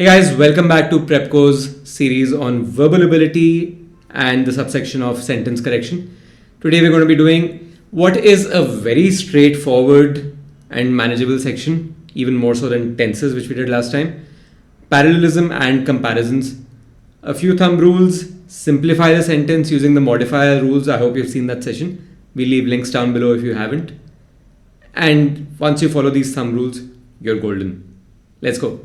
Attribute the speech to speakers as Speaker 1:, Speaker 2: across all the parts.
Speaker 1: Hey guys, welcome back to Prepco's series on verbal ability and the subsection of sentence correction. Today we're going to be doing what is a very straightforward and manageable section, even more so than tenses, which we did last time. Parallelism and comparisons. A few thumb rules, simplify the sentence using the modifier rules. I hope you've seen that session. We leave links down below if you haven't. And once you follow these thumb rules, you're golden. Let's go.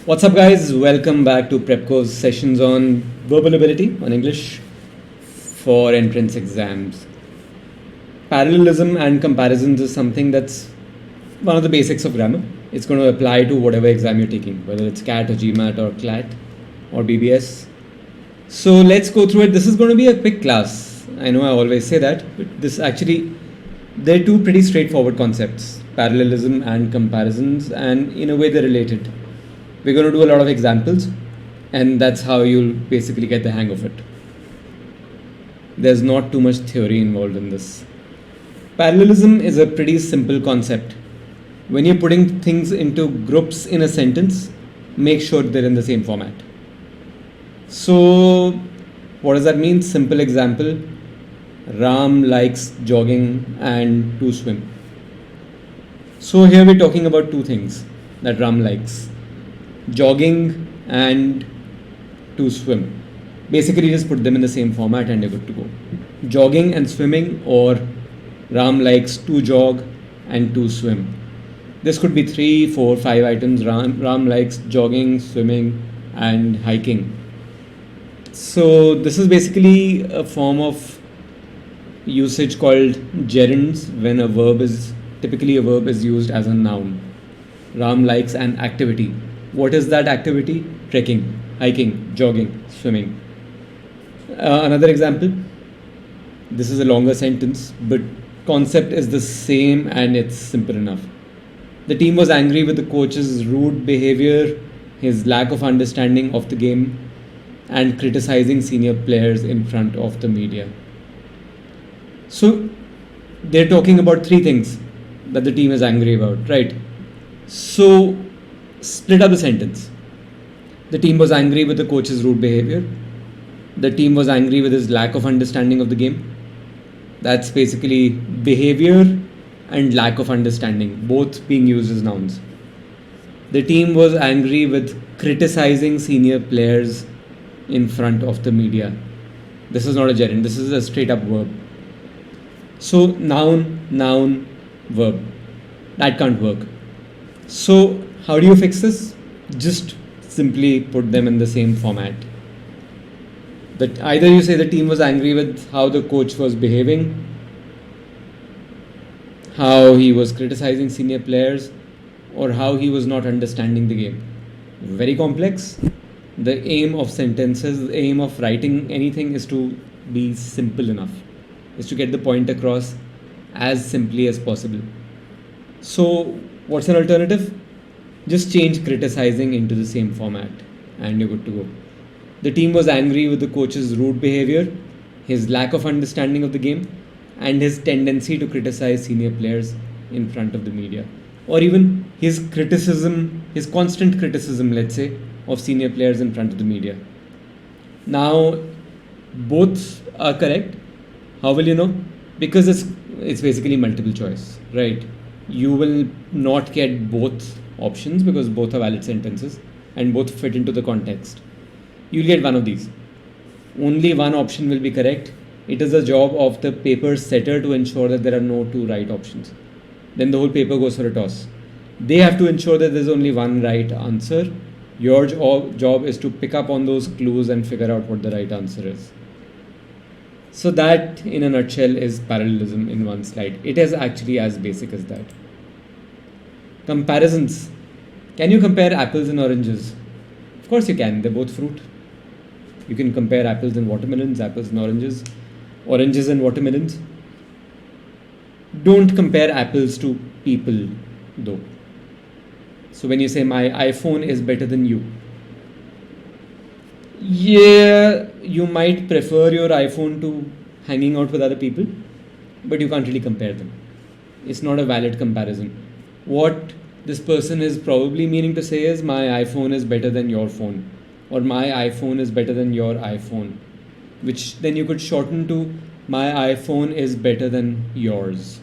Speaker 1: What's up, guys? Welcome back to Prepco's sessions on verbal ability on English for entrance exams. Parallelism and comparisons is something that's one of the basics of grammar. It's going to apply to whatever exam you're taking, whether it's CAT or GMAT or CLAT or BBS. So let's go through it. This is going to be a quick class. I know I always say that, but they're two pretty straightforward concepts, parallelism and comparisons, and in a way they're related. We're going to do a lot of examples, and that's how you'll basically get the hang of it. There's not too much theory involved in this. Parallelism is a pretty simple concept. When you're putting things into groups in a sentence, make sure they're in the same format. So, what does that mean? Simple example. Ram likes jogging and to swim. So here we're talking about two things that Ram likes: jogging and to swim. Basically just put them in the same format and you're good to go. Jogging and swimming, or Ram likes to jog and to swim. This could be 3, 4, 5 items. Ram likes jogging, swimming and hiking. So this is basically a form of usage called gerunds when typically a verb is used as a noun. Ram likes an activity. What is that activity? Trekking, hiking, jogging, swimming. Another example. This is a longer sentence, but concept is the same and it's simple enough. The team was angry with the coach's rude behavior, his lack of understanding of the game, and criticizing senior players in front of the media. So they're talking about three things that the team is angry about, right? So split up the sentence. The team was angry with the coach's rude behavior. The team was angry with his lack of understanding of the game. That's basically behavior and lack of understanding, both being used as nouns. The team was angry with criticizing senior players in front of the media. This is not a gerund, this is a straight up verb. So noun, verb. That can't work. So how do you fix this? Just simply put them in the same format. That either you say the team was angry with how the coach was behaving, how he was criticizing senior players, or how he was not understanding the game. Very complex. The aim of sentences, the aim of writing anything is to be simple enough, is to get the point across as simply as possible. So what's an alternative? Just change criticizing into the same format and you're good to go. The team was angry with the coach's rude behavior, his lack of understanding of the game, and his tendency to criticize senior players in front of the media. Or even his constant criticism, let's say, of senior players in front of the media. Now, both are correct. How will you know? Because it's basically multiple choice, right? You will not get both options because both are valid sentences and both fit into the context. You'll get one of these. Only one option will be correct. It is the job of the paper setter to ensure that there are no two right options. Then the whole paper goes for a toss. They have to ensure that there's only one right answer. Your job is to pick up on those clues and figure out what the right answer is. So that, in a nutshell, is parallelism in one slide. It is actually as basic as that. Comparisons. Can you compare apples and oranges? Of course you can. They're both fruit. You can compare apples and watermelons, apples and oranges and watermelons. Don't compare apples to people, though. So when you say my iPhone is better than you, yeah, you might prefer your iPhone to hanging out with other people, but you can't really compare them. It's not a valid comparison. What this person is probably meaning to say is my iPhone is better than your phone, or my iPhone is better than your iPhone, which then you could shorten to my iPhone is better than yours.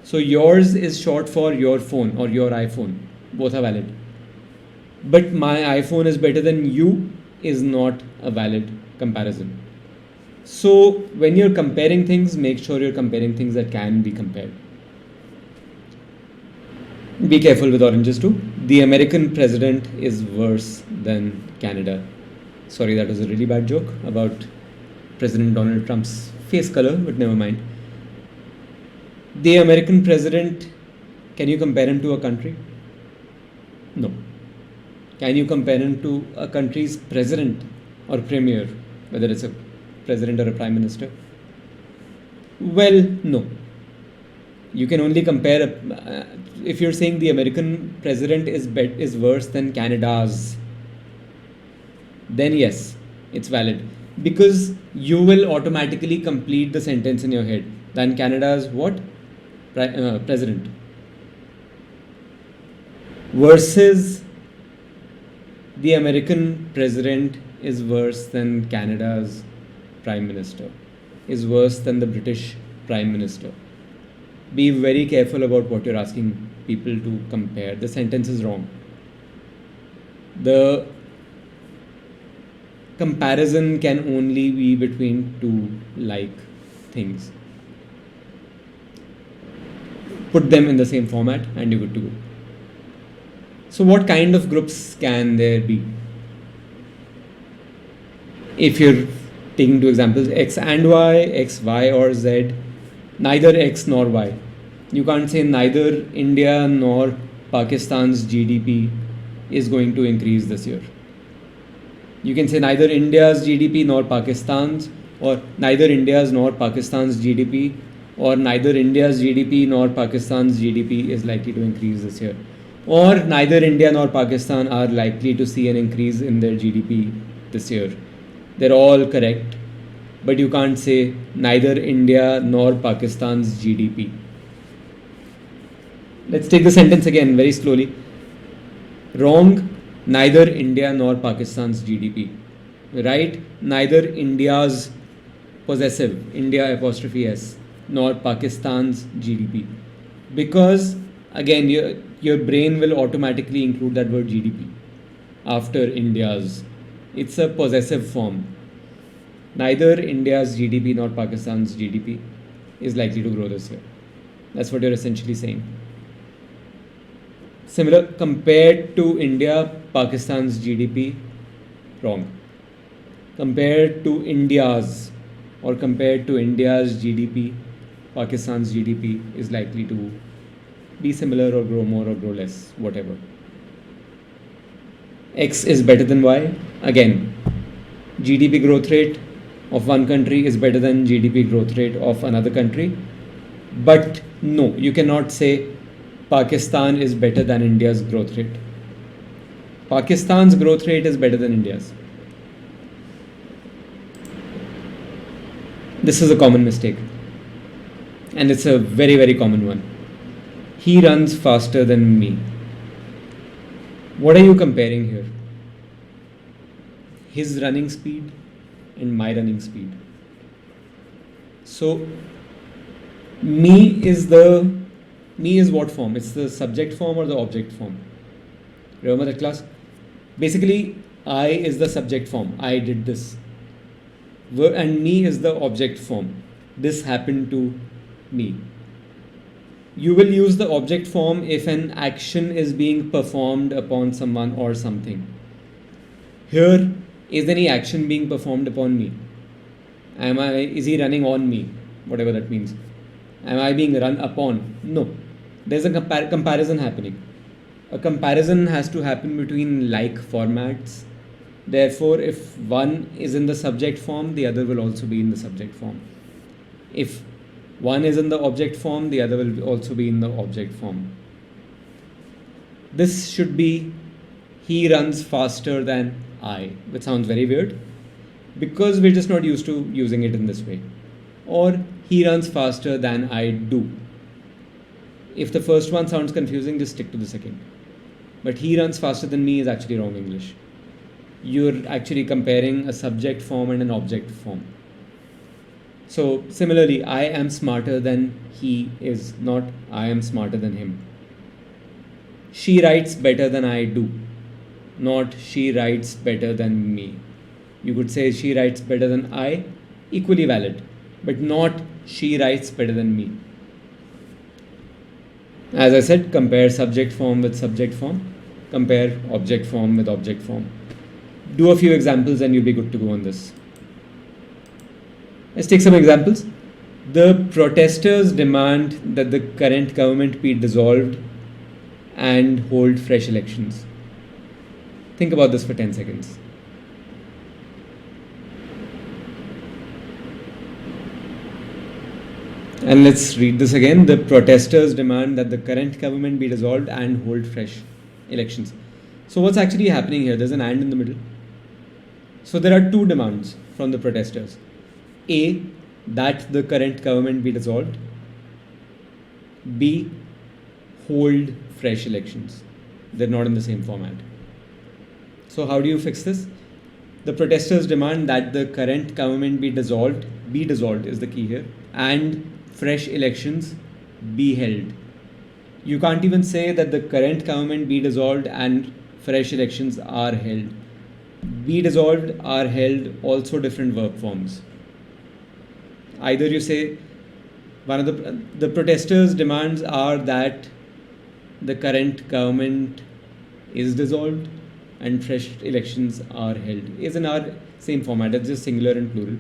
Speaker 1: So yours is short for your phone or your iPhone. Both are valid. But my iPhone is better than you is not a valid comparison. So when you're comparing things, make sure you're comparing things that can be compared. Be careful with oranges too. The American president is worse than Canada. Sorry, that was a really bad joke about President Donald Trump's face color, but never mind. The American president, can you compare him to a country? No. Can you compare him to a country's president or premier, whether it's a president or a prime minister? Well, no. You can only compare, if you're saying the American president is worse than Canada's, then yes, it's valid. Because you will automatically complete the sentence in your head. Than Canada's what? President. Versus the American president is worse than Canada's prime minister, is worse than the British prime minister. Be very careful about what you're asking people to compare. The sentence is wrong. The comparison can only be between two like things. Put them in the same format and you're good to go. So what kind of groups can there be? If you're taking two examples, X and Y, X, Y or Z, neither X nor Y. You can't say neither India nor Pakistan's GDP is going to increase this year. You can say neither India's GDP nor Pakistan's, or neither India's nor Pakistan's GDP, or neither India's GDP nor Pakistan's GDP is likely to increase this year. Or neither India nor Pakistan are likely to see an increase in their GDP this year. They're all correct, but you can't say neither India nor Pakistan's GDP. Let's take the sentence again very slowly. Wrong, neither India nor Pakistan's GDP. Right, neither India's possessive, India apostrophe S, nor Pakistan's GDP. Because again, your brain will automatically include that word GDP after India's. It's a possessive form. Neither India's GDP nor Pakistan's GDP is likely to grow this year. That's what you're essentially saying. Similar, compared to India, Pakistan's GDP, wrong. Compared to India's, or compared to India's GDP, Pakistan's GDP is likely to be similar or grow more or grow less, whatever. X is better than Y. Again, GDP growth rate of one country is better than GDP growth rate of another country. But no, you cannot say Pakistan is better than India's growth rate. Pakistan's growth rate is better than India's. This is a common mistake. And it's a very, very common one. He runs faster than me. What are you comparing here? His running speed and my running speed. So, me is what form? It's the subject form or the object form? Remember that class? Basically, I is the subject form. I did this. And me is the object form. This happened to me. You will use the object form if an action is being performed upon someone or something. Here, is any action being performed upon me? Is he running on me? Whatever that means. Am I being run upon? No. There's a comparison happening. A comparison has to happen between like formats. Therefore, if one is in the subject form, the other will also be in the subject form. If one is in the object form, the other will also be in the object form. This should be he runs faster than I, which sounds very weird. because we're just not used to using it in this way. Or he runs faster than I do. If the first one sounds confusing, just stick to the second. But he runs faster than me is actually wrong English. You're actually comparing a subject form and an object form. So similarly, I am smarter than he is, not I am smarter than him. She writes better than I do, not she writes better than me. You could say she writes better than I, equally valid, but not she writes better than me. As I said, compare subject form with subject form, compare object form with object form. Do a few examples and you'll be good to go on this. Let's take some examples. The protesters demand that the current government be dissolved and hold fresh elections. Think about this for 10 seconds. And let's read this again. The protesters demand that the current government be dissolved and hold fresh elections. So what's actually happening here? There's an and in the middle. So there are two demands from the protesters. A, that the current government be dissolved. B, hold fresh elections. They're not in the same format. So how do you fix this? The protesters demand that the current government be dissolved is the key here, and fresh elections be held. You can't even say that the current government be dissolved and fresh elections are held. Be dissolved, are held, also different verb forms. Either you say one of the protesters' demands are that the current government is dissolved and fresh elections are held. Is in our same format, it's just singular and plural.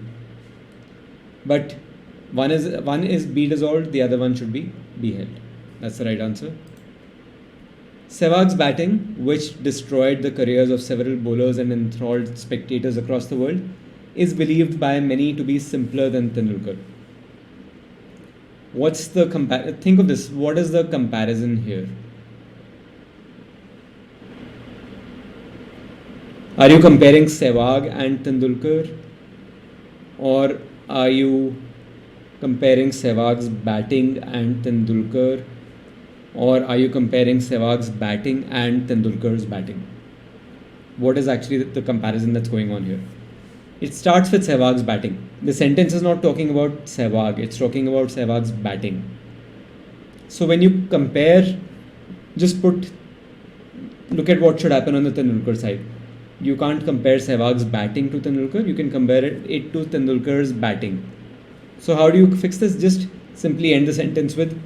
Speaker 1: But one is be dissolved, the other one should be held. That's the right answer. Sehwag's batting, which destroyed the careers of several bowlers and enthralled spectators across the world, is believed by many to be simpler than Tendulkar. Think of this. What is the comparison here? Are you comparing Sehwag and Tendulkar, or are you comparing Sehwag's batting and Tendulkar, or are you comparing Sehwag's batting and Tendulkar's batting? What is actually the comparison that's going on here? It starts with Sehwag's batting. The sentence is not talking about Sehwag, it's talking about Sehwag's batting. So when you compare, look at what should happen on the Tendulkar side. You can't compare Sehwag's batting to Tendulkar, you can compare it to Tendulkar's batting. So how do you fix this? Just simply end the sentence with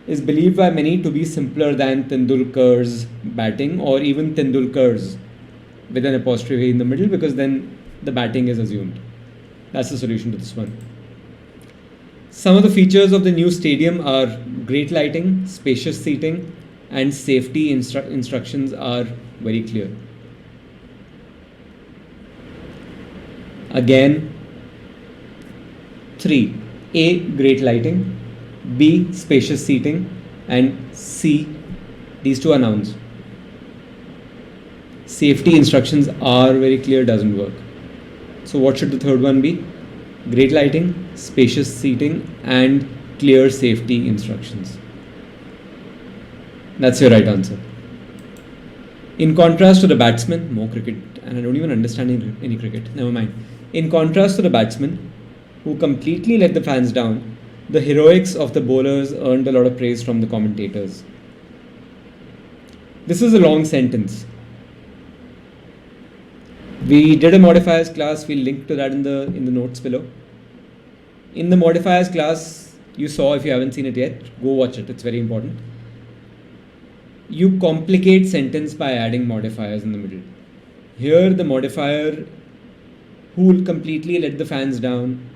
Speaker 1: is believed by many to be simpler than Tendulkar's batting, or even Tendulkar's with an apostrophe in the middle, because then the batting is assumed. That's the solution to this one. Some of the features of the new stadium are great lighting, spacious seating, and safety instructions are very clear. Again, 3. A, great lighting. B, spacious seating. And C, these two are nouns. Safety instructions are very clear doesn't work. So what should the third one be? Great lighting, spacious seating, and clear safety instructions. That's your right answer. In contrast to the batsman, more cricket, and I don't even understand any cricket, never mind. In contrast to the batsman, who completely let the fans down, the heroics of the bowlers earned a lot of praise from the commentators. This is a long sentence. We did a modifiers class, we'll link to that in the notes below. In the modifiers class, you saw, if you haven't seen it yet, go watch it, it's very important. You complicate sentence by adding modifiers in the middle. Here the modifier who will completely let the fans down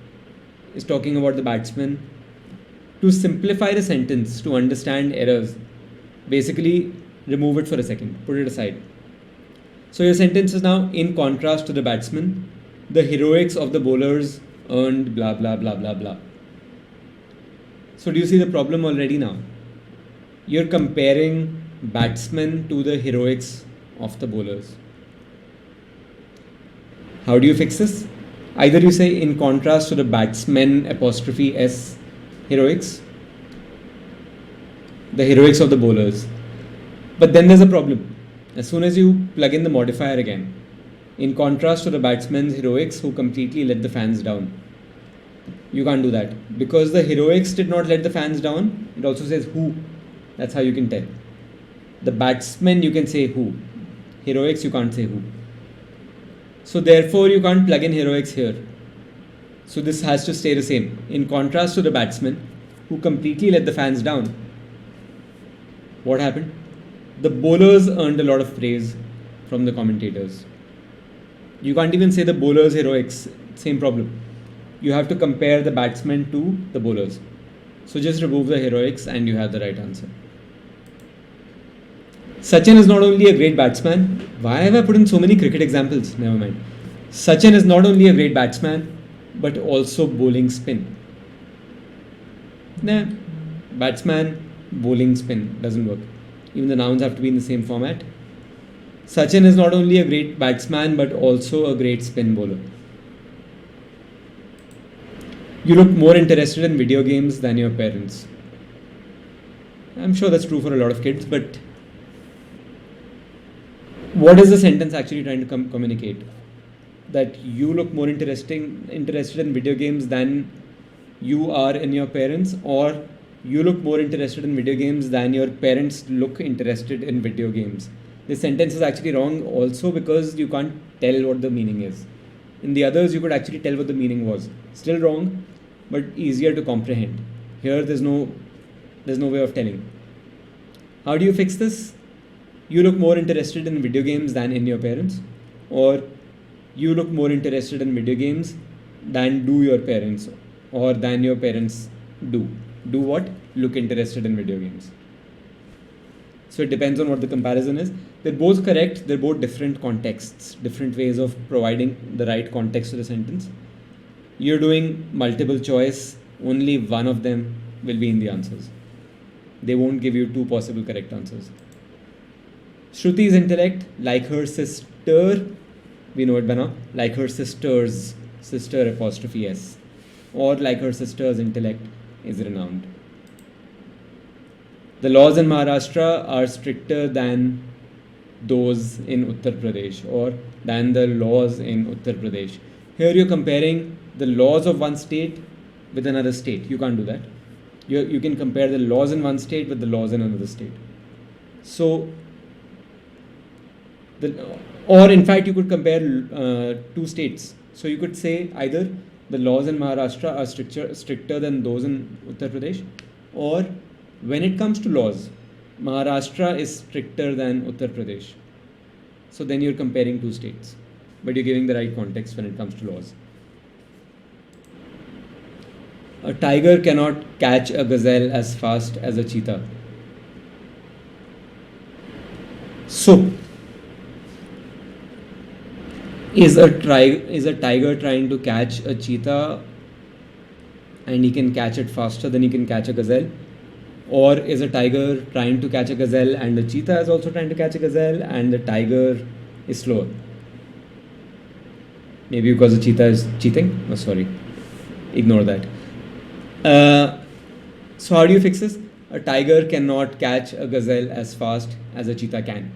Speaker 1: is talking about the batsman. To simplify the sentence, to understand errors, basically remove it for a second, put it aside. So your sentence is now, in contrast to the batsman, the heroics of the bowlers earned blah blah blah blah blah. So do you see the problem already now? You're comparing batsmen to the heroics of the bowlers. How do you fix this? Either you say in contrast to the batsmen apostrophe S heroics, the heroics of the bowlers. But then there's a problem. As soon as you plug in the modifier again, in contrast to the batsmen's heroics who completely let the fans down, you can't do that. Because the heroics did not let the fans down, it also says who. That's how you can tell. The batsmen, you can say who. Heroics, you can't say who. So therefore, you can't plug in heroics here. So this has to stay the same. In contrast to the batsmen who completely let the fans down, what happened? The bowlers earned a lot of praise from the commentators. You can't even say the bowlers' heroics, same problem. You have to compare the batsmen to the bowlers. So just remove the heroics and you have the right answer. Sachin is not only a great batsman. Why have I put in so many cricket examples? Never mind. Sachin is not only a great batsman, but also bowling spin. Nah, batsman, bowling spin doesn't work. Even the nouns have to be in the same format. Sachin is not only a great batsman, but also a great spin bowler. You look more interested in video games than your parents. I'm sure that's true for a lot of kids, but what is the sentence actually trying to communicate? That you look more interested in video games than you are in your parents, or you look more interested in video games than your parents look interested in video games. This sentence is actually wrong also because you can't tell what the meaning is. In the others, you could actually tell what the meaning was. Still wrong, but easier to comprehend. Here, there's no way of telling. How do you fix this? You look more interested in video games than in your parents, or you look more interested in video games than do your parents, or than your parents do. Do what? Look interested in video games. So it depends on what the comparison is. They're both correct. They're both different contexts, different ways of providing the right context to the sentence. You're doing multiple choice. Only one of them will be in the answers. They won't give you two possible correct answers. Shruti's intellect, like her sister, we know it by now, like her sister's, sister apostrophe S, or like her sister's intellect is renowned. The laws in Maharashtra are stricter than those in Uttar Pradesh, or than the laws in Uttar Pradesh. Here you're comparing the laws of one state with another state. You can't do that. You can compare the laws in one state with the laws in another state. So, or in fact, you could compare two states. So you could say either the laws in Maharashtra are stricter than those in Uttar Pradesh, or when it comes to laws, Maharashtra is stricter than Uttar Pradesh. So then you're comparing two states, but you're giving the right context when it comes to laws. A tiger cannot catch a gazelle as fast as a cheetah. So, is a tiger trying to catch a cheetah and he can catch it faster than he can catch a gazelle? Or is a tiger trying to catch a gazelle and the cheetah is also trying to catch a gazelle and the tiger is slower? Maybe because the cheetah is cheating? Oh, sorry. Ignore that. So how do you fix this? A tiger cannot catch a gazelle as fast as a cheetah can.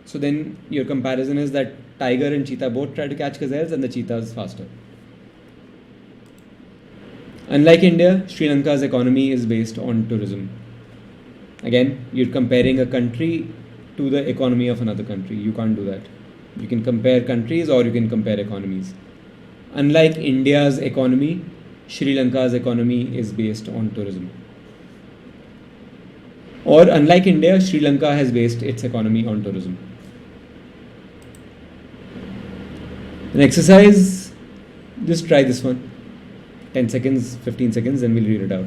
Speaker 1: So then your comparison is that tiger and cheetah both try to catch gazelles and the cheetah is faster. Unlike India, Sri Lanka's economy is based on tourism. Again, you're comparing a country to the economy of another country. You can't do that. You can compare countries or you can compare economies. Unlike India's economy, Sri Lanka's economy is based on tourism. Or unlike India, Sri Lanka has based its economy on tourism. An exercise, just try this one. 10 seconds, 15 seconds, then we'll read it out.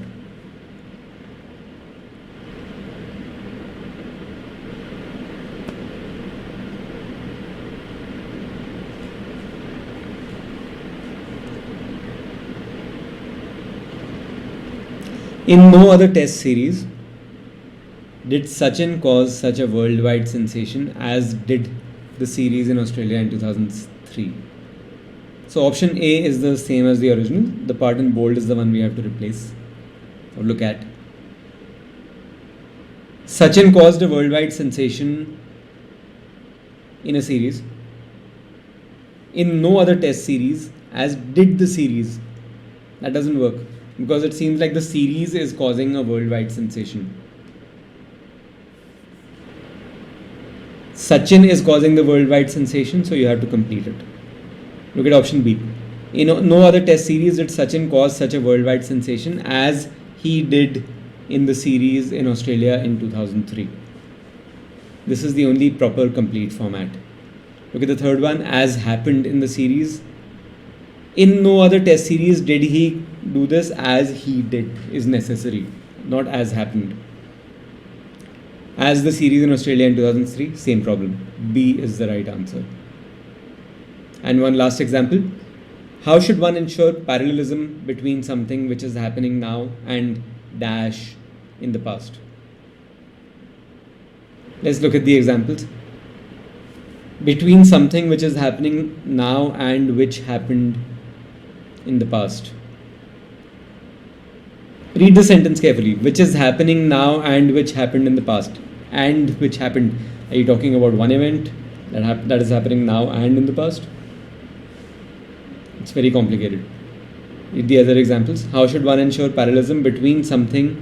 Speaker 1: In no other test series did Sachin cause such a worldwide sensation as did the series in Australia in 2003. So option A is the same as the original. The part in bold is the one we have to replace or look at. Sachin caused a worldwide sensation in a series in no other test series as did the series. That doesn't work because it seems like the series is causing a worldwide sensation. Sachin is causing the worldwide sensation, so you have to complete it. Look at option B. In no other test series did Sachin cause such a worldwide sensation as he did in the series in Australia in 2003. This is the only proper complete format. Look at the third one, as happened in the series. In no other test series did he do this, as he did is necessary, not as happened. As the series in Australia in 2003, same problem. B is the right answer. And one last example. How should one ensure parallelism between something which is happening now and dash in the past? Let's look at the examples. Between something which is happening now and which happened in the past. Read the sentence carefully. Which is happening now and which happened in the past. And which happened. Are you talking about one event that is happening now and in the past? It's very complicated. Read the other examples. How should one ensure parallelism between something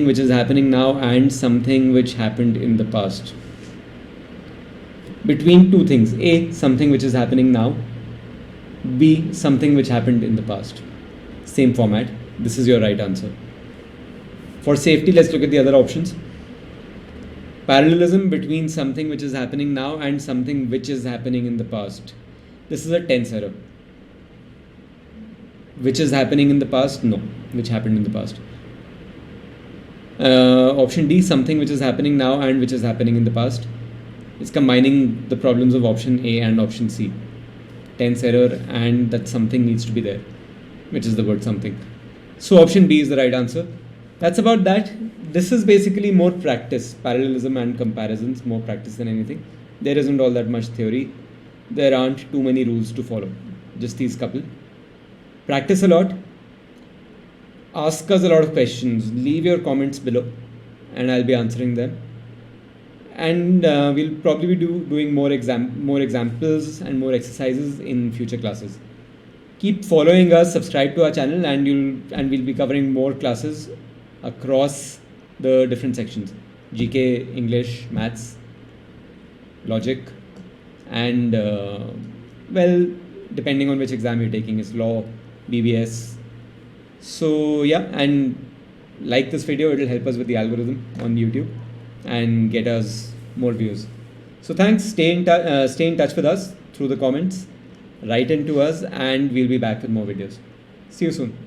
Speaker 1: which is happening now and something which happened in the past? Between two things. A, something which is happening now. B, something which happened in the past. Same format. This is your right answer. For safety, let's look at the other options. Parallelism between something which is happening now and something which is happening in the past. This is a tense error. Which is happening in the past? No. Which happened in the past. Option D, something which is happening now and which is happening in the past. It's combining the problems of option A and option C. Tense error and that something needs to be there, which is the word something. So option B is the right answer. That's about that. This is basically more practice, parallelism and comparisons, more practice than anything. There isn't all that much theory. There aren't too many rules to follow, just these couple. Practice a lot. Ask us a lot of questions. Leave your comments below and I'll be answering them. And we'll probably be doing more examples and more exercises in future classes. Keep following us, subscribe to our channel, and we'll be covering more classes across the different sections: GK, English, Maths, Logic, and well, depending on which exam you're taking, is Law, BBS. So yeah, and like this video, it'll help us with the algorithm on YouTube and get us more views. So thanks. Stay in touch with us through the comments, write into us, and we'll be back with more videos. See you soon.